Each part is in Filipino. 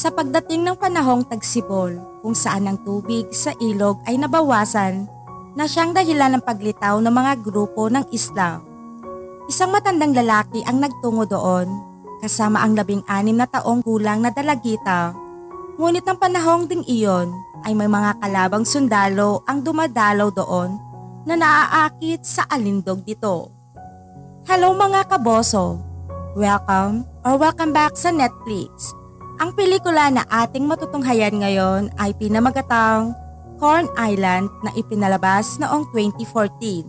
Sa pagdating ng panahong tagsibol, kung saan ang tubig sa ilog ay nabawasan, na siyang dahilan ng paglitaw ng mga grupo ng isla. Isang matandang lalaki ang nagtungo doon, kasama ang 16 na taong gulang na dalagita. Ngunit ng panahong ding iyon ay may mga kalabang sundalo ang dumadalaw doon na naaakit sa alindog dito. Hello mga kaboso! Welcome back sa Netflix. Ang pelikula na ating matutunghayan ngayon ay pinamagatang Corn Island na ipinalabas noong 2014.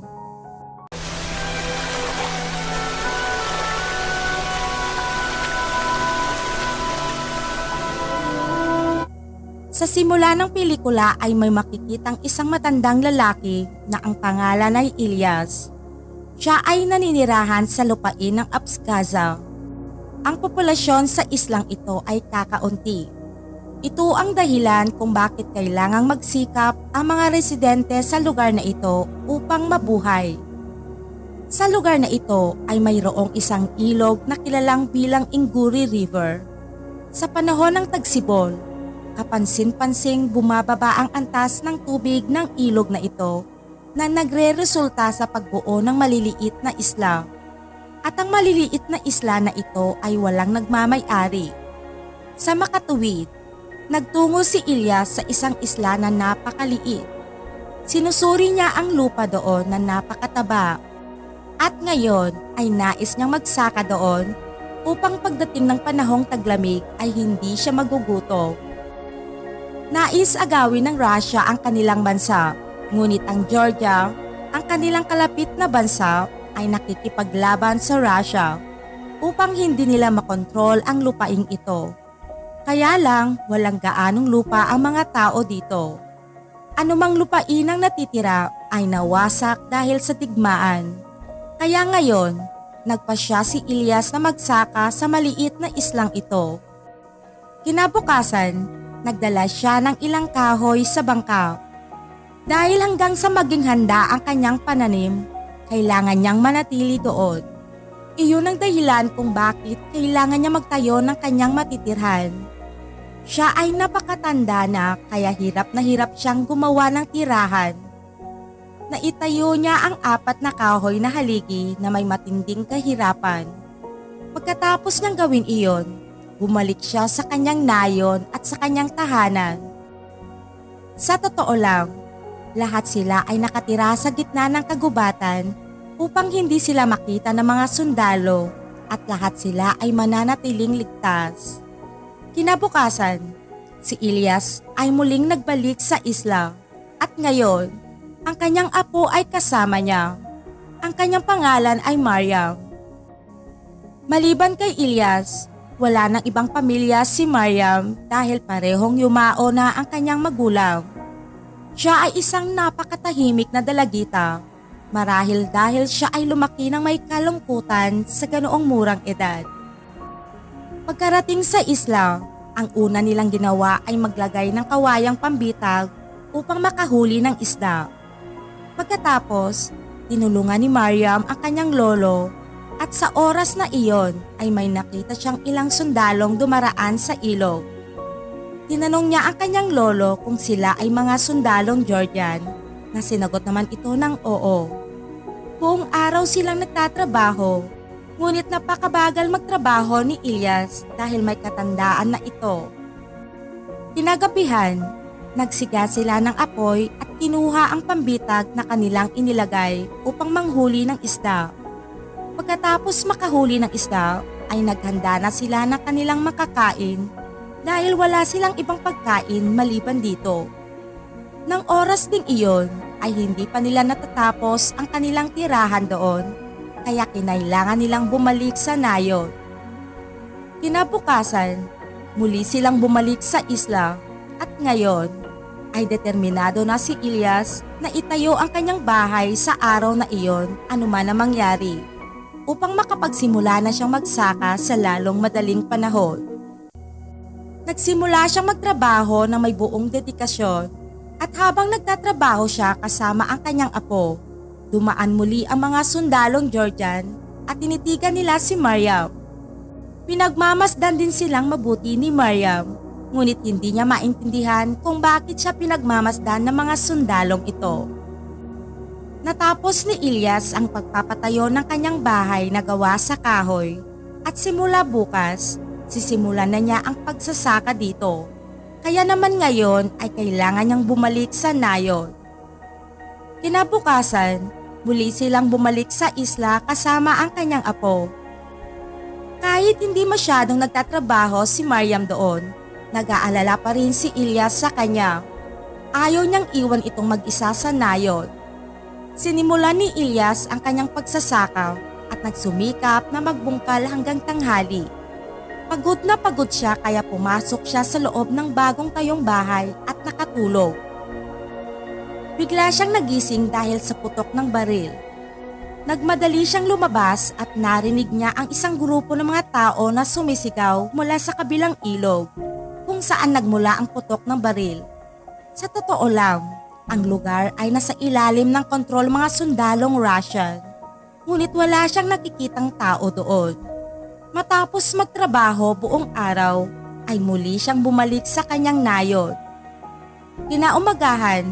Sa simula ng pelikula ay may makikitang isang matandang lalaki na ang pangalan ay Ilyas. Siya ay naninirahan sa lupain ng Abkhazia. Ang populasyon sa islang ito ay kakaunti. Ito ang dahilan kung bakit kailangang magsikap ang mga residente sa lugar na ito upang mabuhay. Sa lugar na ito ay mayroong isang ilog na kilalang bilang Inguri River. Sa panahon ng tagsibol, kapansin-pansing bumababa ang antas ng tubig ng ilog na ito na nagre-resulta sa pagbuo ng maliliit na isla. At ang maliliit na isla na ito ay walang nagmamay-ari. Sa makatuwid, nagtungo si Ilyas sa isang isla na napakaliit. Sinusuri niya ang lupa doon na napakataba. At ngayon ay nais niyang magsaka doon upang pagdating ng panahong taglamig ay hindi siya magugutom. Nais agawin ng Russia ang kanilang bansa, ngunit ang Georgia, ang kanilang kalapit na bansa, ay nakikipaglaban sa Russia upang hindi nila makontrol ang lupaing ito. Kaya lang walang gaanong lupa ang mga tao dito. Anumang lupain ang natitira ay nawasak dahil sa digmaan. Kaya ngayon, nagpasya si Ilyas na magsaka sa maliit na islang ito. Kinabukasan, nagdala siya ng ilang kahoy sa bangka. Dahil hanggang sa maging handa ang kanyang pananim, kailangan niyang manatili doon. Iyon ang dahilan kung bakit kailangan niya magtayo ng kanyang matitirhan. Siya ay napakatanda na kaya hirap na hirap siyang gumawa ng tirahan. Naitayo niya ang 4 na kahoy na haligi na may matinding kahirapan. Pagkatapos niyang gawin iyon, bumalik siya sa kanyang nayon at sa kanyang tahanan. Sa totoo lang, lahat sila ay nakatira sa gitna ng kagubatan upang hindi sila makita ng mga sundalo at lahat sila ay mananatiling ligtas. Kinabukasan, si Ilyas ay muling nagbalik sa isla at ngayon, ang kanyang apo ay kasama niya. Ang kanyang pangalan ay Mariam. Maliban kay Ilyas, wala nang ibang pamilya si Mariam dahil parehong yumao na ang kanyang magulang. Siya ay isang napakatahimik na dalagita, marahil dahil siya ay lumaki ng may kalungkutan sa ganoong murang edad. Pagkarating sa isla, ang una nilang ginawa ay maglagay ng kawayang pambitag upang makahuli ng isda. Pagkatapos, tinulungan ni Mariam ang kanyang lolo at sa oras na iyon ay may nakita siyang ilang sundalong dumaraan sa ilog. Tinanong niya ang kanyang lolo kung sila ay mga sundalong Georgian na sinagot naman ito ng oo. Buong araw silang nagtatrabaho, ngunit napakabagal magtrabaho ni Ilyas dahil may katandaan na ito. Kinagabihan, nagsiga sila ng apoy at kinuha ang pambitag na kanilang inilagay upang manghuli ng isda. Pagkatapos makahuli ng isda, ay naghanda na sila ng kanilang makakain dahil wala silang ibang pagkain maliban dito. Nang oras ding iyon ay hindi pa nila natatapos ang kanilang tirahan doon, kaya kinailangan nilang bumalik sa nayon. Kinabukasan, muli silang bumalik sa isla at ngayon ay determinado na si Ilyas na itayo ang kanyang bahay sa araw na iyon anuman ang mangyari upang makapagsimula na siyang magsaka sa lalong madaling panahon. Nagsimula siyang magtrabaho ng may buong dedikasyon at habang nagtatrabaho siya kasama ang kanyang apo, dumaan muli ang mga sundalong Georgian at tinitigan nila si Mariam. Pinagmamasdan din silang mabuti ni Mariam ngunit hindi niya maintindihan kung bakit siya pinagmamasdan ng mga sundalong ito. Natapos ni Ilyas ang pagpapatayo ng kanyang bahay na gawa sa kahoy at simula bukas, sisimulan na niya ang pagsasaka dito. Kaya naman ngayon ay kailangan niyang bumalik sa Nayon. Kinabukasan, muli silang bumalik sa isla kasama ang kanyang apo. Kahit hindi masyadong nagtatrabaho si Mariam doon, nag-aalala pa rin si Ilyas sa kanya. Ayaw niyang iwan itong mag-isa sa Nayon. Sinimulan ni Ilyas ang kanyang pagsasaka at nagsumikap na magbungkal hanggang tanghali. Pagod na pagod siya kaya pumasok siya sa loob ng bagong tayong bahay at nakatulog. Bigla siyang nagising dahil sa putok ng baril. Nagmadali siyang lumabas at narinig niya ang isang grupo ng mga tao na sumisigaw mula sa kabilang ilog kung saan nagmula ang putok ng baril. Sa totoo lang, ang lugar ay nasa ilalim ng kontrol mga sundalong Russian, ngunit wala siyang nakikitang tao doon. Matapos magtrabaho buong araw, ay muli siyang bumalik sa kanyang Nayon. Kinaumagahan,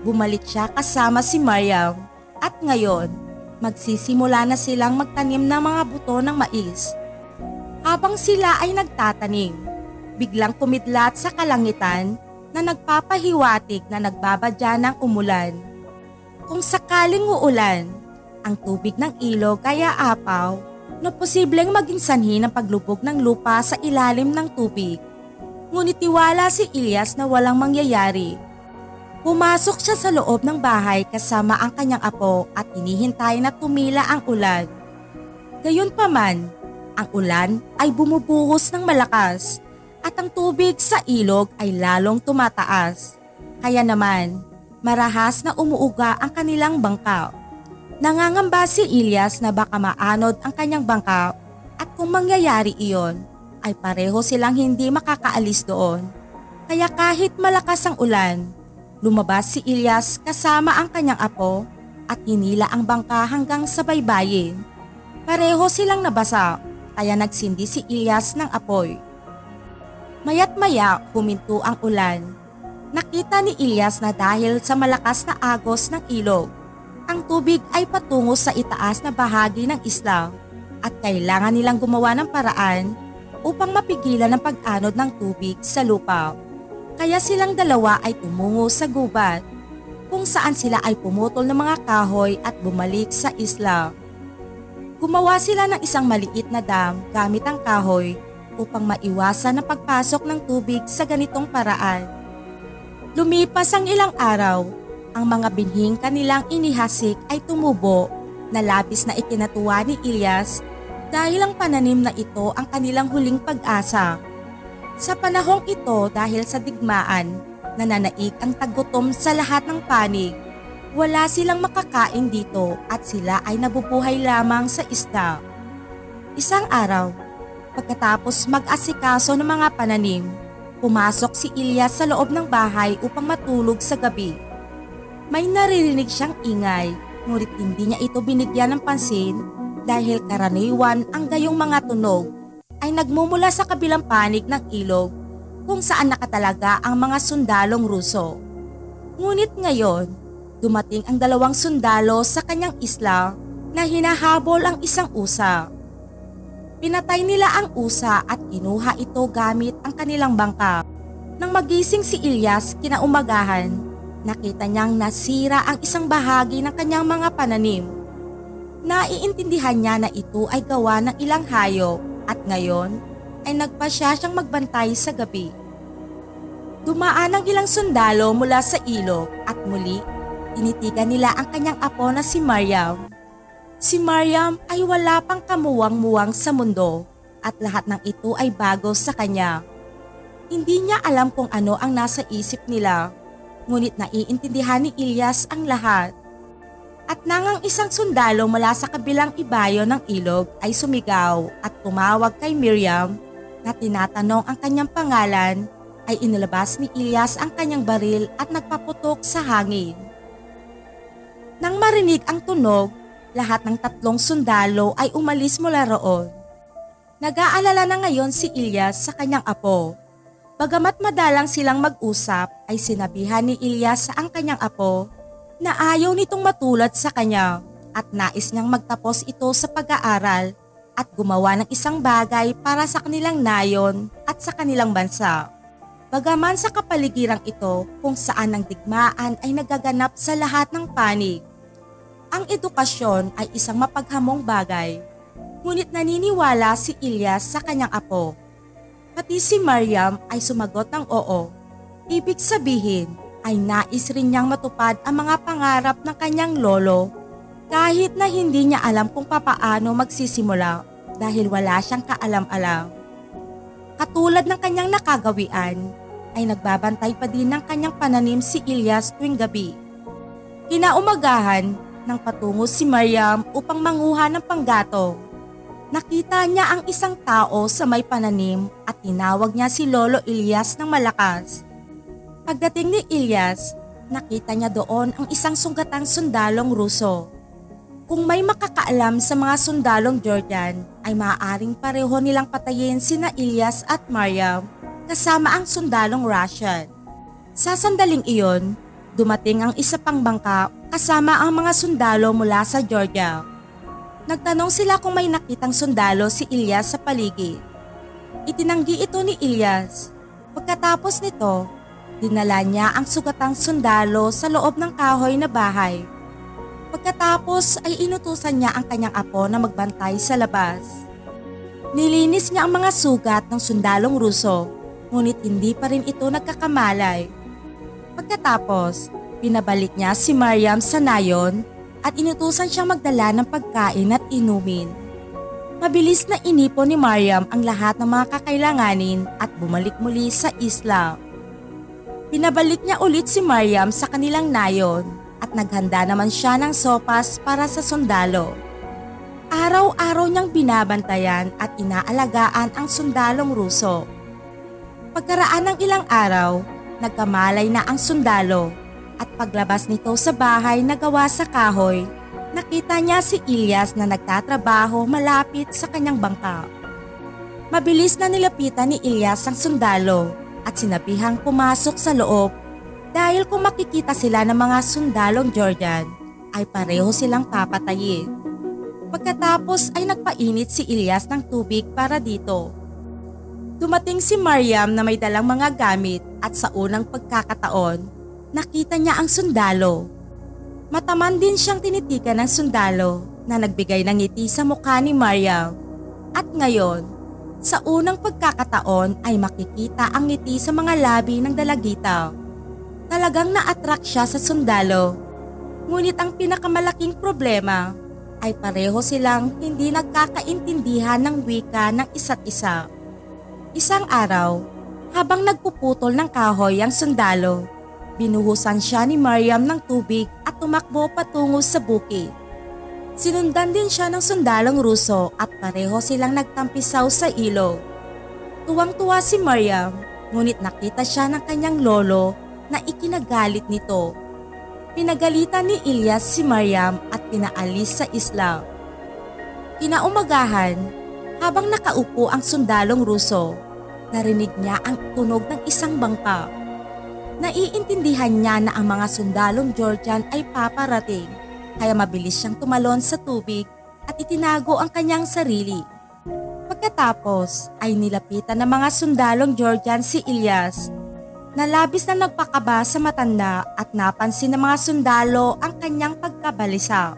bumalik siya kasama si Mariam at ngayon, magsisimula na silang magtanim ng mga buto ng mais. Habang sila ay nagtatanim, biglang kumidlat sa kalangitan na nagpapahiwatig na nagbabadya ng umulan. Kung sakaling uulan, ang tubig ng ilog kaya apaw na posibleng maging sanhi ng paglubog ng lupa sa ilalim ng tubig. Ngunit tiwala si Ilyas na walang mangyayari. Pumasok siya sa loob ng bahay kasama ang kanyang apo at hinihintay na tumila ang ulan. Gayunpaman, ang ulan ay bumubuhos ng malakas at ang tubig sa ilog ay lalong tumataas. Kaya naman, marahas na umuuga ang kanilang bangka. Nangangamba si Ilyas na baka maanod ang kanyang bangka at kung mangyayari iyon, ay pareho silang hindi makakaalis doon. Kaya kahit malakas ang ulan, lumabas si Ilyas kasama ang kanyang apo at hinila ang bangka hanggang sa baybayin. Pareho silang nabasa, kaya nagsindi si Ilyas ng apoy. Maya't maya huminto ang ulan. Nakita ni Ilyas na dahil sa malakas na agos ng ilog, ang tubig ay patungo sa itaas na bahagi ng isla at kailangan nilang gumawa ng paraan upang mapigilan ang pag-anod ng tubig sa lupa. Kaya silang dalawa ay tumungo sa gubat kung saan sila ay pumutol ng mga kahoy at bumalik sa isla. Gumawa sila ng isang maliit na dam gamit ang kahoy upang maiwasan ang pagpasok ng tubig sa ganitong paraan. Lumipas ang ilang araw, ang mga binhing kanilang inihasik ay tumubo na labis na ikinatuwa ni Ilyas dahil ang pananim na ito ang kanilang huling pag-asa. Sa panahong ito dahil sa digmaan, nananaig ang tagutom sa lahat ng panig. Wala silang makakain dito at sila ay nabubuhay lamang sa isda. Isang araw, pagkatapos mag-asikaso ng mga pananim, pumasok si Ilyas sa loob ng bahay upang matulog sa gabi. May naririnig siyang ingay, ngunit hindi niya ito binigyan ng pansin dahil karaniwan ang gayong mga tunog ay nagmumula sa kabilang panig ng ilog kung saan nakatalaga ang mga sundalong Ruso. Ngunit ngayon, dumating ang dalawang sundalo sa kanyang isla na hinahabol ang isang usa. Pinatay nila ang usa at kinuha ito gamit ang kanilang bangka. Nang magising si Ilyas kinaumagahan, nakita niyang nasira ang isang bahagi ng kanyang mga pananim. Naiintindihan niya na ito ay gawa ng ilang hayop at ngayon ay nagpasya siyang magbantay sa gabi. Dumaan ang ilang sundalo mula sa ilog at muli tinitigan nila ang kanyang apo na si Mariam. Si Mariam ay wala pang kamuwang-muwang sa mundo at lahat ng ito ay bago sa kanya. Hindi niya alam kung ano ang nasa isip nila. Ngunit naiintindihan ni Ilyas ang lahat. At nang ang isang sundalo mula sa kabilang ibayo ng ilog ay sumigaw at tumawag kay Miriam na tinatanong ang kanyang pangalan, ay inilabas ni Ilyas ang kanyang baril at nagpaputok sa hangin. Nang marinig ang tunog, lahat ng tatlong sundalo ay umalis mula roon. Nag-aalala na ngayon si Ilyas sa kanyang apo. Bagamat madalang silang mag-usap ay sinabihan ni Ilyas sa ang kanyang apo na ayaw nitong matulad sa kanya at nais niyang magtapos ito sa pag-aaral at gumawa ng isang bagay para sa kanilang nayon at sa kanilang bansa. Bagaman sa kapaligirang ito kung saan ang digmaan ay nagaganap sa lahat ng panig, ang edukasyon ay isang mapaghamong bagay. Ngunit naniniwala si Ilyas sa kanyang apo. Pati si Mariam ay sumagot ng oo. Ibig sabihin ay nais rin niyang matupad ang mga pangarap ng kanyang lolo kahit na hindi niya alam kung papaano magsisimula dahil wala siyang kaalam-alam. Katulad ng kanyang nakagawian ay nagbabantay pa din ng kanyang pananim si Ilyas tuwing gabi. Kinaumagahan nang patungo si Mariam upang manguha ng panggatong. Nakita niya ang isang tao sa may pananim at tinawag niya si Lolo Ilyas ng malakas. Pagdating ni Ilyas, nakita niya doon ang isang sugatang sundalong Ruso. Kung may makakaalam sa mga sundalong Georgian ay maaaring pareho nilang patayin sina Ilyas at Mariam kasama ang sundalong Russian. Sa sandaling iyon, dumating ang isa pang bangka kasama ang mga sundalo mula sa Georgia. Nagtanong sila kung may nakitang sundalo si Ilyas sa paligid. Itinanggi ito ni Ilyas. Pagkatapos nito, dinala niya ang sugatang sundalo sa loob ng kahoy na bahay. Pagkatapos ay inutusan niya ang kanyang apo na magbantay sa labas. Nilinis niya ang mga sugat ng sundalong Ruso, ngunit hindi pa rin ito nagkakamalay. Pagkatapos, pinabalik niya si Mariam sa nayon at inutusan siyang magdala ng pagkain at inumin. Mabilis na inipon ni Mariam ang lahat ng mga kakailanganin at bumalik muli sa isla. Pinabalik niya ulit si Mariam sa kanilang nayon at naghanda naman siya ng sopas para sa sundalo. Araw-araw niyang binabantayan at inaalagaan ang sundalong Ruso. Pagkaraan ng ilang araw, nagkamalay na ang sundalo. At paglabas nito sa bahay na gawa sa kahoy, nakita niya si Ilyas na nagtatrabaho malapit sa kanyang bangka. Mabilis na nilapitan ni Ilyas ang sundalo at sinabihang pumasok sa loob dahil kung makikita sila ng mga sundalong Georgian ay pareho silang papatayin. Pagkatapos ay nagpainit si Ilyas ng tubig para dito. Dumating si Mariam na may dalang mga gamit at sa unang pagkakataon, nakita niya ang sundalo. Mataman din siyang tinitigan ng sundalo na nagbigay ng ngiti sa mukha ni Mariam. At ngayon, sa unang pagkakataon ay makikita ang ngiti sa mga labi ng dalagita. Talagang na-attract siya sa sundalo. Ngunit ang pinakamalaking problema ay pareho silang hindi nagkakaintindihan ng wika ng isa't isa. Isang araw, habang nagpuputol ng kahoy ang sundalo, binuhusan siya ni Mariam ng tubig at tumakbo patungo sa bukid. Sinundan din siya ng sundalong Ruso at pareho silang nagtampisaw sa ilog. Tuwang-tuwa si Mariam, ngunit nakita siya ng kanyang lolo na ikinagalit nito. Pinagalitan ni Ilyas si Mariam at pinaalis sa isla. Kinaumagahan, habang nakaupo ang sundalong Ruso, narinig niya ang tunog ng isang bangka. Naiintindihan niya na ang mga sundalong Georgian ay paparating, kaya mabilis siyang tumalon sa tubig at itinago ang kanyang sarili. Pagkatapos ay nilapitan ng mga sundalong Georgian si Ilyas, na labis na nagpakaba sa matanda at napansin ng mga sundalo ang kanyang pagkabalisa.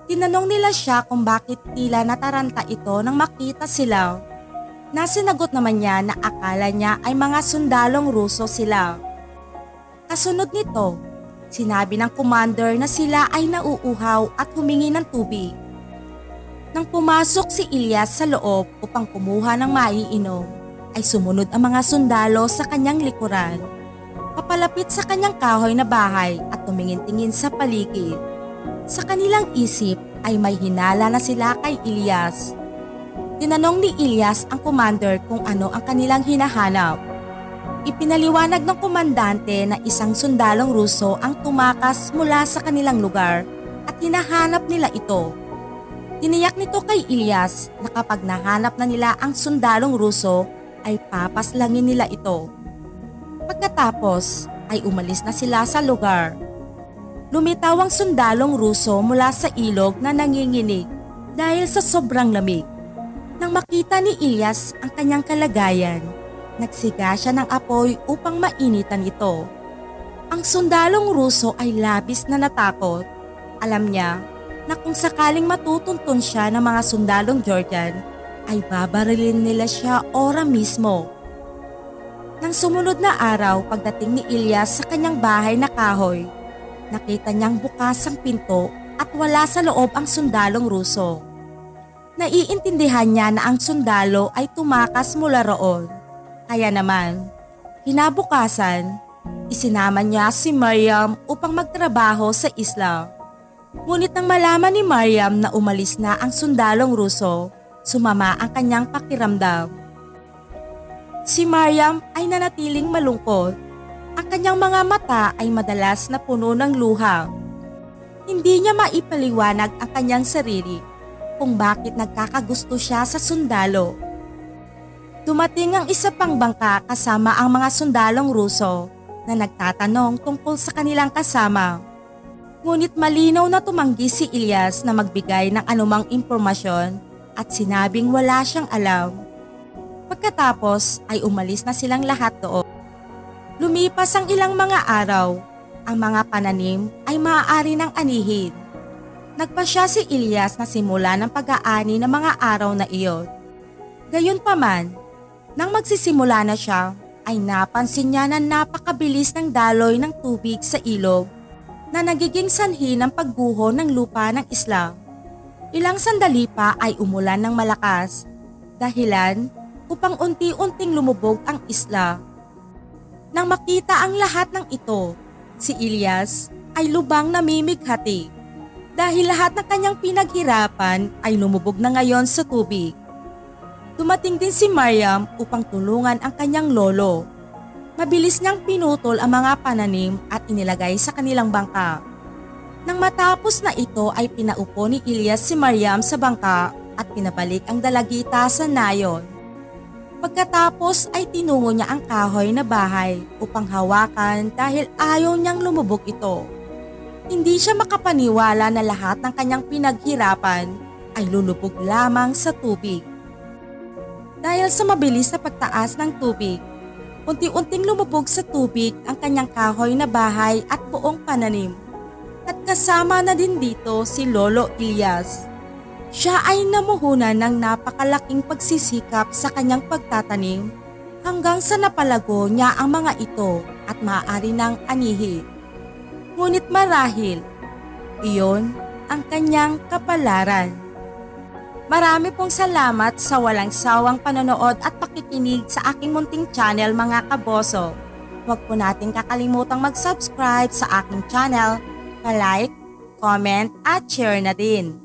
Tinanong nila siya kung bakit tila nataranta ito nang makita sila. Nasinagot naman niya na akala niya ay mga sundalong Ruso sila. Kasunod nito, sinabi ng commander na sila ay nauuhaw at humingi ng tubig. Nang pumasok si Ilyas sa loob upang kumuha ng maiinom, ay sumunod ang mga sundalo sa kanyang likuran. Papalapit sa kanyang kahoy na bahay at tumingin-tingin sa paligid. Sa kanilang isip ay may hinala na sila kay Ilyas. Tinanong ni Ilyas ang commander kung ano ang kanilang hinahanap. Ipinaliwanag ng komandante na isang sundalong Ruso ang tumakas mula sa kanilang lugar at hinahanap nila ito. Tiniyak nito kay Ilyas na kapag nahanap na nila ang sundalong Ruso ay papaslangin nila ito. Pagkatapos ay umalis na sila sa lugar. Lumitaw ang sundalong Ruso mula sa ilog na nanginginig dahil sa sobrang lamig. Nang makita ni Ilyas ang kanyang kalagayan, nagsiga siya ng apoy upang mainitan ito. Ang sundalong Ruso ay labis na natakot. Alam niya na kung sakaling matutuntun siya ng mga sundalong Georgian, ay babarilin nila siya ora mismo. Nang sumunod na araw pagdating ni Ilyas sa kanyang bahay na kahoy, nakita niyang bukas ang pinto at wala sa loob ang sundalong Ruso. Naiintindihan niya na ang sundalo ay tumakas mula roon. Kaya naman, kinabukasan, isinama niya si Mariam upang magtrabaho sa isla. Ngunit nang malaman ni Mariam na umalis na ang sundalong Ruso, sumama ang kanyang pakiramdam. Si Mariam ay nanatiling malungkot. Ang kanyang mga mata ay madalas na puno ng luha. Hindi niya maipaliwanag ang kanyang sarili kung bakit nagkakagusto siya sa sundalo. Dumating ang isa pang bangka kasama ang mga sundalong Ruso na nagtatanong tungkol sa kanilang kasama. Ngunit malinaw na tumanggi si Ilyas na magbigay ng anumang impormasyon at sinabing wala siyang alam. Pagkatapos ay umalis na silang lahat doon. Lumipas ang ilang mga araw, ang mga pananim ay maaari ng anihin. Nagpasya si Ilyas na simula ng pag-aani ng mga araw na iyon. Gayunpaman, nang magsisimula na siya, ay napansin niya na napakabilis ng daloy ng tubig sa ilog na nagiging sanhi ng pagguho ng lupa ng isla. Ilang sandali pa ay umulan ng malakas, dahilan upang unti-unting lumubog ang isla. Nang makita ang lahat ng ito, si Ilyas ay lubang namimighati dahil lahat ng kanyang pinaghirapan ay lumubog na ngayon sa tubig. Dumating din si Mariam upang tulungan ang kanyang lolo. Mabilis niyang pinutol ang mga pananim at inilagay sa kanilang bangka. Nang matapos na ito ay pinaupo ni Ilyas si Mariam sa bangka at pinabalik ang dalagita sa nayon. Pagkatapos ay tinungo niya ang kahoy na bahay upang hawakan dahil ayaw niyang lumubog ito. Hindi siya makapaniwala na lahat ng kanyang pinaghirapan ay lulubog lamang sa tubig. Dahil sa mabilis na pagtaas ng tubig, unti-unting lumubog sa tubig ang kanyang kahoy na bahay at buong pananim. At kasama na din dito si Lolo Ilyas. Siya ay namuhunan ng napakalaking pagsisikap sa kanyang pagtatanim hanggang sa napalago niya ang mga ito at maaari ng anihin. Ngunit marahil, iyon ang kanyang kapalaran. Marami pong salamat sa walang sawang panonood at pakikinig sa aking munting channel mga kaboso. Huwag po natin kakalimutang mag-subscribe sa aking channel, pa-like, comment at share na din.